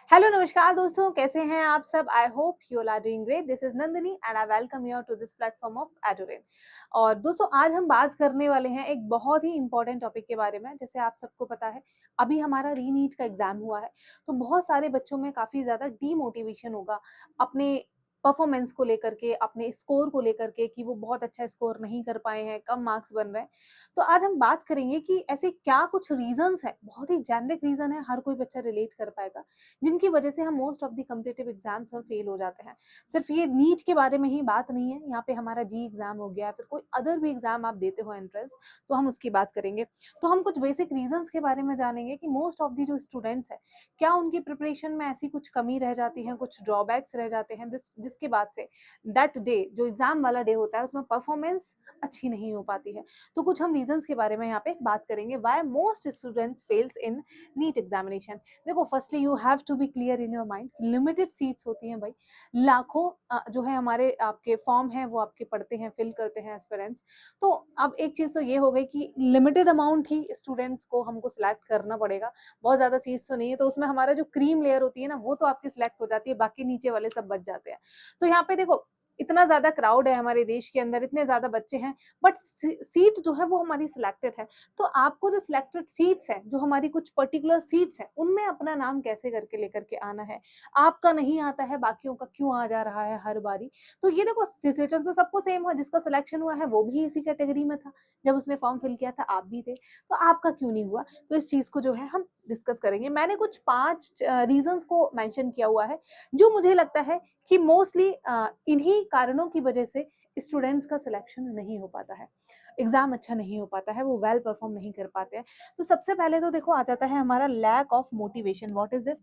Hello नमस्कार दोस्तों, कैसे हैं आप सब? I hope you all are doing great. This is Nandini and I welcome you to this platform of Adoren. और दोस्तों, आज हम बात करने वाले हैं एक बहुत ही इंपॉर्टेंट टॉपिक के बारे में। जैसे आप सबको पता है, अभी हमारा री नीट का एग्जाम हुआ है, तो बहुत सारे बच्चों में काफी ज्यादा डीमोटिवेशन होगा अपने परफॉर्मेंस को लेकर के, अपने स्कोर को लेकर के, कि वो बहुत अच्छा स्कोर नहीं कर पाए हैं, कम मार्क्स बन रहे हैं। तो आज हम बात करेंगे कि ऐसे क्या कुछ रीजंस हैं, बहुत ही जेनरिक रीजन है, हर कोई बच्चा रिलेट कर पाएगा, जिनकी वजह से हम most of the competitive exams में फेल हो जाते हैं। सिर्फ ये नीट के बारे में ही बात नहीं है, यहाँ पे हमारा जी एग्जाम हो गया, फिर कोई अदर भी एग्जाम आप देते हो एंट्रेंस, तो हम उसकी बात करेंगे। तो हम कुछ बेसिक रीजंस के बारे में जानेंगे कि मोस्ट ऑफ दी जो स्टूडेंट्स हैं, क्या उनकी प्रिपरेशन में ऐसी कुछ कमी रह जाती है, कुछ ड्रॉबैक्स रह जाते हैं, जिसके बाद से दैट डे, जो एग्जाम वाला डे होता है, उसमें परफॉर्मेंस अच्छी नहीं हो पाती है। तो कुछ हम रीजंस के बारे में यहाँ पे बात करेंगे, why most students fails in NEET examination. देखो, firstly you have to be clear in your mind, limited seats होती हैं भाई। लाखों जो है हमारे आपके फॉर्म हैं, वो आपके पढ़ते हैं, फिल करते हैं एस्पिरेंट्स। तो अब एक चीज तो ये हो गई कि लिमिटेड अमाउंट ही स्टूडेंट्स को हमको सिलेक्ट करना पड़ेगा। बहुत ज्यादा सीट्स तो नहीं है, तो उसमें हमारा जो क्रीम लेयर होती है ना, वो तो आपकी सिलेक्ट हो जाती है, बाकी नीचे वाले सब बच जाते हैं। तो यहाँ पे देखो, इतना ज्यादा क्राउड है हमारे देश के अंदर, इतने ज्यादा बच्चे हैं, बट सीट जो है वो हमारी सिलेक्टेड है। तो आपको जो सिलेक्टेड सीट्स हैं, जो हमारी कुछ पर्टिकुलर सीट्स हैं, उनमें अपना नाम कैसे करके लेकर के आना है। आपका नहीं आता है, बाकियों का क्यों आ जा रहा है हर बारी। तो ये देखो, सिचुएशन तो सबको सेम है, जिसका सिलेक्शन हुआ है वो भी इसी कैटेगरी में था, जब उसने फॉर्म फिल किया था आप भी थे, तो आपका क्यों नहीं हुआ। तो इस चीज को जो है हम डिस्कस करेंगे। मैंने कुछ 5 रीजंस को मेंशन किया हुआ है, जो मुझे लगता है कि मोस्टली इन्हीं कारणों की वजह से स्टूडेंट्स का सिलेक्शन नहीं हो पाता है, एग्जाम अच्छा नहीं हो पाता है, वो वेल परफॉर्म नहीं कर पाते हैं। तो सबसे पहले तो देखो, आ जाता है हमारा lack of motivation. What is this?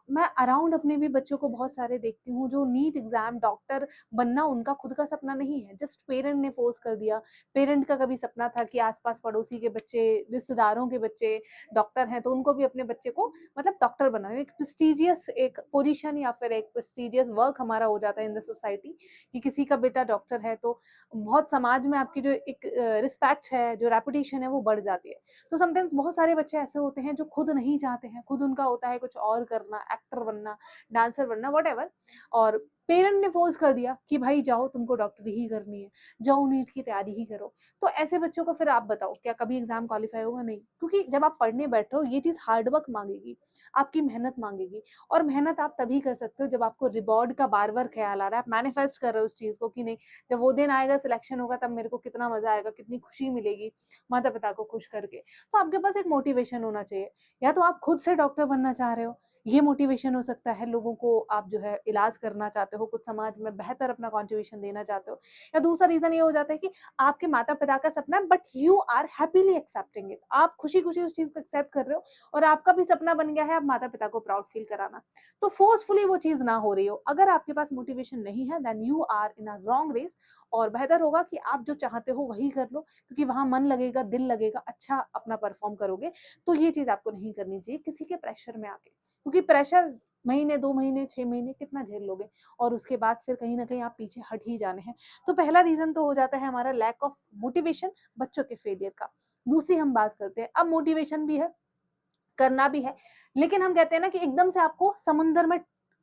मैं अराउंड अपने भी बच्चों को बहुत सारे देखती हूँ, जो नीट एग्जाम डॉक्टर बनना उनका खुद का सपना नहीं है, जस्ट पेरेंट ने फोर्स कर दिया। पेरेंट का कभी सपना था कि आसपास पड़ोसी के बच्चे, रिश्तेदारों के बच्चे डॉक्टर हैं, तो उनको भी अपने बच्चे को मतलब डॉक्टर बनाना, एक प्रेस्टिजियस एक पोजीशन या फिर एक प्रेस्टिजियस वर्क हमारा हो जाता है इन द सोसाइटी, कि किसी का बेटा डॉक्टर है, तो बहुत समाज में आपकी जो एक रिस्पेक्ट है, जो रेपुटेशन है, वो बढ़ जाती है। तो समटाइम्स बहुत सारे बच्चे ऐसे होते हैं जो खुद नहीं चाहते हैं, खुद उनका होता है कुछ और करना, एक्टर बनना, डांसर बनना, वट और पेरेंट ने फोर्स कर दिया कि भाई जाओ, तुमको डॉक्टरी ही करनी है, जाओ नीट की तैयारी ही करो। तो ऐसे बच्चों को फिर आप बताओ, क्या कभी एग्जाम क्वालिफाई होगा? नहीं, क्योंकि जब आप पढ़ने बैठ रहे हो, ये चीज हार्ड वर्क मांगेगी, आपकी मेहनत मांगेगी। और मेहनत आप तभी कर सकते हो जब आपको रिवॉर्ड का बार बार ख्याल आ रहा है, आप मैनिफेस्ट कर रहे हो उस चीज को, कि नहीं, जब वो दिन आएगा, सिलेक्शन होगा, तब मेरे को कितना मजा आएगा, कितनी खुशी मिलेगी माता पिता को खुश करके। तो आपके पास एक मोटिवेशन होना चाहिए। या तो आप खुद से डॉक्टर बनना चाह रहे हो, ये मोटिवेशन हो सकता है, लोगों को आप जो है इलाज करना चाहते हो, कुछ समाज में बेहतर अपना कॉन्ट्रीब्यूशन देना चाहते हो। या दूसरा रीजन ये हो जाता है कि आपके माता पिता का सपना है, but you are happily accepting it, आप खुशी खुशी उस चीज को एक्सेप्ट कर रहे हो, और आपका भी सपना बन गया है आप माता पिता को प्राउड फील कराना। तो फोर्सफुली वो चीज ना हो रही हो, अगर आपके पास मोटिवेशन नहीं है, then you are in a wrong race. और बेहतर होगा कि आप जो चाहते हो वही कर लो, क्योंकि वहां मन लगेगा, दिल लगेगा, अच्छा अपना परफॉर्म करोगे। तो ये चीज आपको नहीं करनी चाहिए किसी के प्रेशर में आके, क्योंकि प्रेशर महीने, 2 महीने, 6 महीने कितना झेल लोगे, और उसके बाद फिर कहीं ना कहीं आप पीछे हट ही जाने हैं। तो पहला रीजन तो हो जाता है हमारा लैक ऑफ मोटिवेशन, बच्चों के फेलियर का। दूसरी हम बात करते हैं, अब मोटिवेशन भी है, करना भी है, लेकिन हम कहते हैं ना कि एकदम से आपको समुंदर में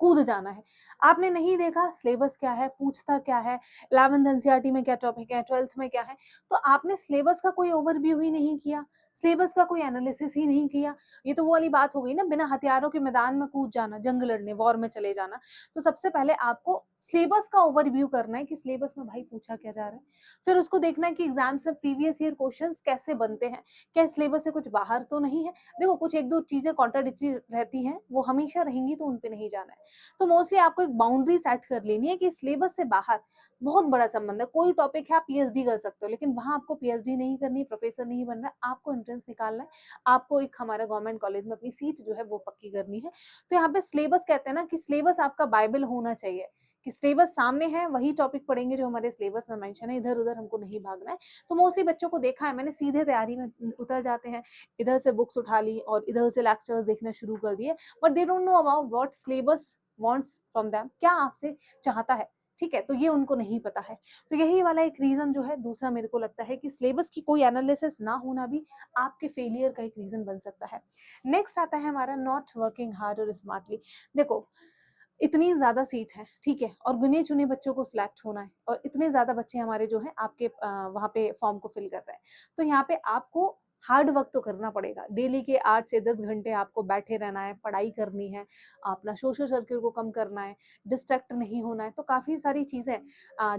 कूद जाना है। आपने नहीं देखा सिलेबस क्या है, पूछता क्या है, 11th एनसीईआरटी में क्या टॉपिक है, 12th में क्या है, तो आपने सिलेबस का कोई ओवरव्यू ही नहीं किया, सिलेबस का कोई एनालिसिस ही नहीं किया। ये तो वो वाली बात हो गई ना, बिना हथियारों के मैदान में कूद जाना, जंग लड़ने, वॉर में चले जाना। तो सबसे पहले आपको सिलेबस का ओवरव्यू करना है कि सिलेबस में भाई पूछा क्या जा रहा है। फिर उसको देखना है कि एग्जाम से प्रीवियस ईयर क्वेश्चंस कैसे बनते हैं, क्या सिलेबस से कुछ बाहर तो नहीं है। देखो, कुछ एक दो चीजें कॉन्ट्राडिक्टरी रहती हैं, वो हमेशा रहेंगी, तो उन पे नहीं जाना है। तो मोस्टली आपको एक बाउंड्री सेट कर लेनी है कि सिलेबस से बाहर बहुत बड़ा संबंध है, कोई टॉपिक है, आप पीएचडी कर सकते हो, लेकिन वहां आपको पीएचडी नहीं करनी, प्रोफेसर नहीं बनना है, आपको एंट्रेंस निकालना है, आपको एक हमारे गवर्नमेंट कॉलेज में अपनी सीट जो है वो पक्की करनी है। तो यहाँ पे सिलेबस कहते हैं ना कि सिलेबस आपका बाइबल होना चाहिए, कि सिलेबस सामने है, वही टॉपिक पढ़ेंगे जो हमारे सिलेबस में मेंशन है, इधर उधर हमको नहीं भागना है। तो मोस्टली बच्चों को देखा है मैंने, सीधे तैयारी में उतर जाते हैं, इधर से बुक्स उठा ली और इधर से लेक्चर्स देखना शुरू कर दिए, but they don't know about what syllabus wants from them, क्या आपसे चाहता है। ठीक है, तो ये उनको नहीं पता है। तो यही वाला एक रीज़न जो है दूसरा मेरे को लगता है कि सिलेबस की कोई एनालिसिस ना होना भी आपके फेलियर का एक रीज़न बन सकता है। नेक्स्ट आता है हमारा नॉट वर्किंग हार्ड और स्मार्टली। देखो, इतनी ज़्यादा सीट है, ठीक है, और गिने-चुने बच्चों को सिलेक्ट होना है और इतने ज़्यादा बच्चे हमारे जो हैं आपके वहाँ पे फॉर्म को फिल कर रहे हैं। तो यहाँ पे आपको हार्ड वर्क तो करना पड़ेगा। डेली के 8 से 10 घंटे आपको बैठे रहना है, पढ़ाई करनी है, अपना सोशल सर्किल को कम करना है, डिस्ट्रैक्ट नहीं होना है। तो काफ़ी सारी चीज़ें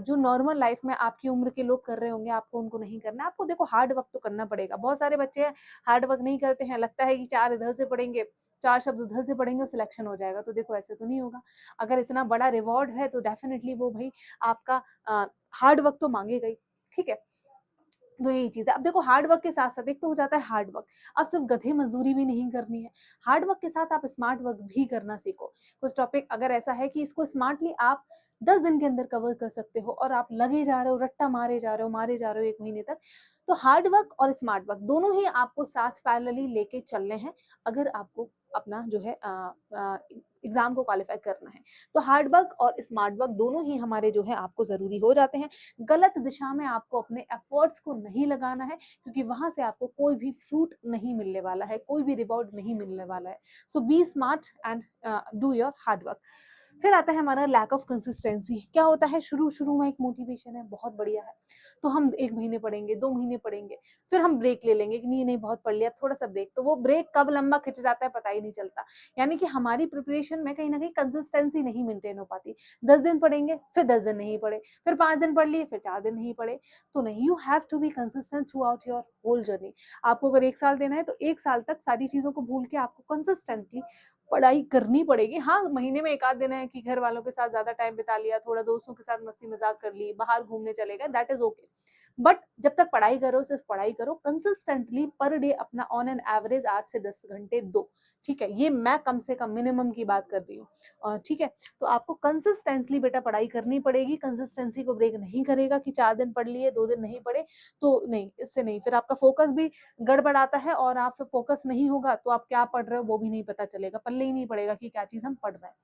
जो नॉर्मल लाइफ में आपकी उम्र के लोग कर रहे होंगे, आपको उनको नहीं करना है। आपको देखो हार्ड वर्क तो करना पड़ेगा। बहुत सारे बच्चे हैं, हार्ड वर्क नहीं करते हैं, लगता है कि 4 इधर से पढ़ेंगे, 4 शब्द उधर से पढ़ेंगे और सिलेक्शन हो जाएगा। तो देखो ऐसे तो नहीं होगा। अगर इतना बड़ा रिवॉर्ड है तो डेफिनिटली वो भाई आपका हार्ड वर्क तो मांगेगा ही, ठीक है। तो यही चीज़ है। अब देखो हार्ड वर्क के साथ-साथ एक तो हो जाता है हार्ड वर्क, अब सिर्फ गधे मज़दूरी भी नहीं करनी है। हार्ड वर्क के साथ आप स्मार्ट वर्क भी करना सीखो। कुछ टॉपिक अगर ऐसा है कि इसको स्मार्टली आप 10 दिन के अंदर कवर कर सकते हो और आप लगे जा रहे हो, रट्टा मारे जा रहे हो 1 महीने तक, तो हार्ड वर्क और स्मार्ट वर्क दोनों ही आपको साथ पैरेलली लेके चलने हैं, अगर आपको अपना जो है एग्ज़ाम को क्वालीफाई करना है। तो हार्ड वर्क और स्मार्ट वर्क दोनों ही हमारे जो है आपको ज़रूरी हो जाते हैं। गलत दिशा में आपको अपने एफर्ट्स को नहीं लगाना है, क्योंकि वहाँ से आपको कोई भी फ्रूट नहीं मिलने वाला है, कोई भी रिवॉर्ड नहीं मिलने वाला है। So be smart and do your hard work. फिर आता है हमारा लैक ऑफ कंसिस्टेंसी। क्या होता है, शुरू-शुरू में एक मोटिवेशन है, बहुत बढ़िया है, तो हम 1 महीने पढ़ेंगे, 2 महीने पढ़ेंगे, फिर हम ब्रेक ले लेंगे कि नहीं बहुत पढ़ लिया, अब थोड़ा-सा ब्रेक, तो वो ब्रेक कब लंबा खिंच जाता है पता ही नहीं चलता। यानी कि हमारी प्रिपरेशन में कहीं न कहीं कंसिस्टेंसी नहीं मेंटेन हो पाती। 10 दिन पढ़ेंगे, फिर 10 दिन नहीं पढ़े, फिर 5 दिन पढ़ लिए, फिर 4 दिन नहीं पढ़े, तो नहीं, you have to be consistent throughout your whole journey. आपको अगर 1 साल देना है तो 1 साल तक सारी चीज़ों को भूल के आपको कंसिस्टेंटली पढ़ाई करनी पड़ेगी। हाँ, महीने में 1 आध दिन है कि घर वालों के साथ ज़्यादा टाइम बिता लिया, थोड़ा दोस्तों के साथ मस्ती-मज़ाक कर ली, बाहर घूमने चले गए, दैट इज़ ओके। बट जब तक पढ़ाई करो, सिर्फ पढ़ाई करो, कंसिस्टेंटली पर डे अपना ऑन एन एवरेज 8 से 10 घंटे दो, ठीक है? ये मैं कम से कम मिनिमम की बात कर रही हूँ। ठीक है? तो आपको कंसिस्टेंटली बेटा पढ़ाई करनी पड़ेगी, कंसिस्टेंसी को ब्रेक नहीं करेगा कि 4 दिन पढ़ लिए, 2 दिन नहीं पढ़े, तो नहीं, इससे नहीं, फिर आपका फोकस भी गड़बड़ाता है और आप फिर फोकस नहीं होगा तो आप क्या पढ़ रहे हो वो भी नहीं पता चलेगा, पल्ले ही नहीं पड़ेगा कि क्या चीज़ हम पढ़ रहे हैं।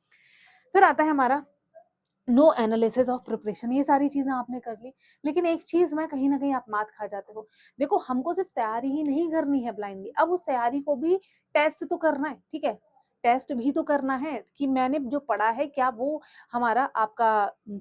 फिर आता है हमारा नो एनालिसिस ऑफ प्रिपरेशन। ये सारी चीज़ें आपने कर ली, लेकिन एक चीज़ में कहीं न कहीं आप मात खा जाते हो। देखो हमको सिर्फ तैयारी ही नहीं करनी है ब्लाइंडली, अब उस तैयारी को भी टेस्ट तो करना है, ठीक है? टेस्ट भी तो करना है कि मैंने जो पढ़ा है क्या वो हमारा आपका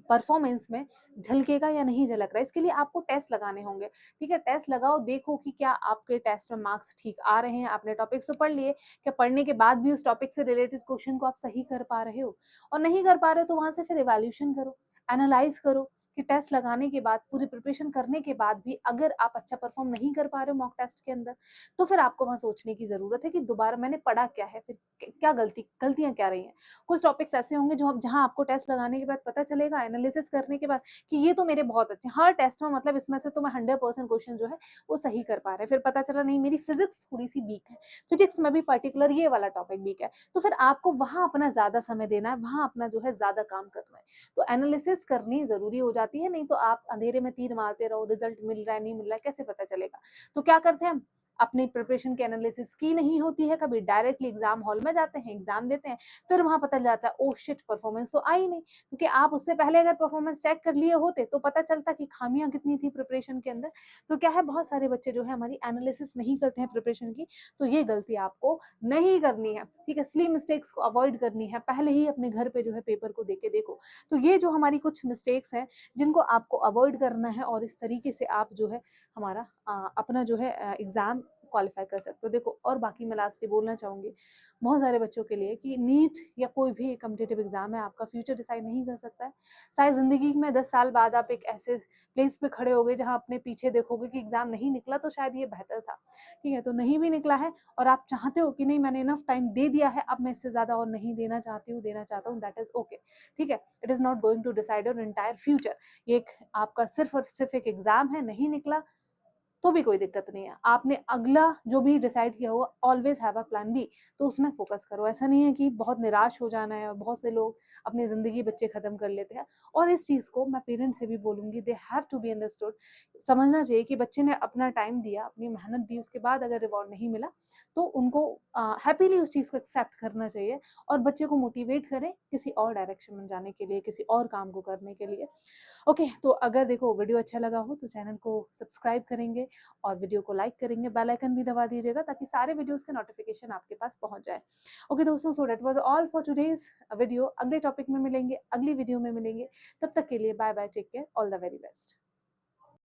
परफॉर्मेंस में झलकेगा या नहीं झलक रहा है, इसके लिए आपको टेस्ट लगाने होंगे, ठीक है? टेस्ट लगाओ, देखो कि क्या आपके टेस्ट में मार्क्स ठीक आ रहे हैं, आपने टॉपिक्स तो पढ़ लिए, क्या पढ़ने के बाद भी उस टॉपिक से रिलेटेड क्वेश्चन को आप सही कर पा रहे हो? और नहीं कर पा रहे हो तो वहाँ से फिर इवैल्यूएशन करो, एनालाइज़ करो कि टेस्ट लगाने के बाद, पूरी प्रिपरेशन करने के बाद भी अगर आप अच्छा परफ़ॉर्म नहीं कर पा रहे हो मॉक टेस्ट के अंदर, तो फिर आपको वहाँ सोचने की ज़रूरत है कि दोबारा मैंने पढ़ा क्या है, फिर क्या गलतियाँ क्या रही हैं। कुछ टॉपिक्स ऐसे होंगे जो जहाँ आपको टेस्ट लगाने के बाद पता चलेगा, एनालिसिस करने के बाद कि ये तो मेरे बहुत अच्छे हैं। हर टेस्ट में मतलब इसमें से तो मैं 100% क्वेश्चन जो है वो सही कर पा रहे हैं। फिर पता चला नहीं मेरी फिज़िक्स थोड़ी-सी वीक है, फिज़िक्स में भी पर्टिकुलर ये वाला टॉपिक वीक है। तो फिर आपको वहाँ अपना ज़्यादा समय देना है, वहाँ अपना जो है ज़्यादा काम करना है। तो एनालिसिस करनी ज़रूरी हो जाती है, नहीं तो आप अंधेरे में तीर मारते रहो, रिज़ल्ट मिल रहा है, नहीं मिल रहा है, कैसे पता चलेगा? तो क्या करते हैं हम? अपनी प्रिपरेशन की एनालिसिस की नहीं होती है, कभी डायरेक्टली एग्ज़ाम हॉल में जाते हैं, एग्ज़ाम देते हैं, फिर वहाँ पता चलता है, ओह शिट! परफॉर्मेंस तो आई नहीं, क्योंकि आप उससे पहले अगर परफॉर्मेंस चेक कर लिए होते, तो पता चलता कि खामियाँ कितनी थी प्रिपरेशन के अंदर। तो क्या है, बहुत सारे बच्चे जो है हमारी एनालिसिस नहीं करते हैं प्रिपरेशन की, तो ये गलती आपको नहीं करनी है, ठीक है? सिली मिस्टेक्स को अवॉइड करनी है, पहले ही अपने घर पे जो है पेपर को देके देखो। तो ये जो हमारी कुछ मिस्टेक्स हैं, जिनको आपको अवॉइड करना है और इस तरीके से आप जो है हमारा अपना जो है एग्ज़ाम क्वालीफाई कर सकते हो। देखो और बाकी मैं लास्ट ये बोलना चाहूँगी, बहुत सारे बच्चों के लिए कि नीट या कोई भी कॉम्पिटिटिव एग्ज़ाम है, आपका फ्यूचर डिसाइड नहीं कर सकता है। शायद ज़िंदगी में 10 साल बाद आप एक ऐसे प्लेस पे खड़े होगे जहाँ अपने पीछे देखोगे कि एग्ज़ाम नहीं निकला तो शायद ये बेहतर था, ठीक है? तो नहीं भी निकला है और आप चाहते हो कि नहीं मैंने इनफ टाइम दे दिया है, अब मैं इससे ज़्यादा और नहीं देना चाहता हूँ, दैट इज़ ओके, ठीक है? It is not going to decide your entire future. ये एक आपका सिर्फ़ और सिर्फ़ एक एग्ज़ाम है, नहीं निकला तो भी कोई दिक्कत नहीं है। आपने अगला जो भी डिसाइड किया हुआ, always have a plan B, तो उसमें फ़ोकस करो। ऐसा नहीं है कि बहुत निराश हो जाना है, और बहुत से लोग अपनी ज़िंदगी बच्चे ख़त्म कर लेते हैं। और इस चीज़ को मैं पेरेंट्स से भी बोलूँगी, they have to be understood. समझना चाहिए कि बच्चे ने अपना टाइम दिया, अपनी मेहनत दी, उसके बाद अगर रिवॉर्ड नहीं मिला, तो उनको हैपीली उस चीज़ को एक्सेप्ट करना चाहिए, और बच्चे को मोटिवेट करें किसी और डायरेक्शन में जाने के लिए, किसी और काम को करने के लिए। ओके, तो अगर देखो वीडियो अच्छा लगा हो तो चैनल को सब्सक्राइब करेंगे, और वीडियो को लाइक करेंगे, बेल आइकन भी दबा दीजिएगा, ताकि सारे वीडियोस के नोटिफिकेशन आपके पास पहुंच जाए। ओके दोस्तों, so that was all for today's video. अगले टॉपिक में मिलेंगे, अगली वीडियो में मिलेंगे। तब तक के लिए bye bye, take care, all the very best.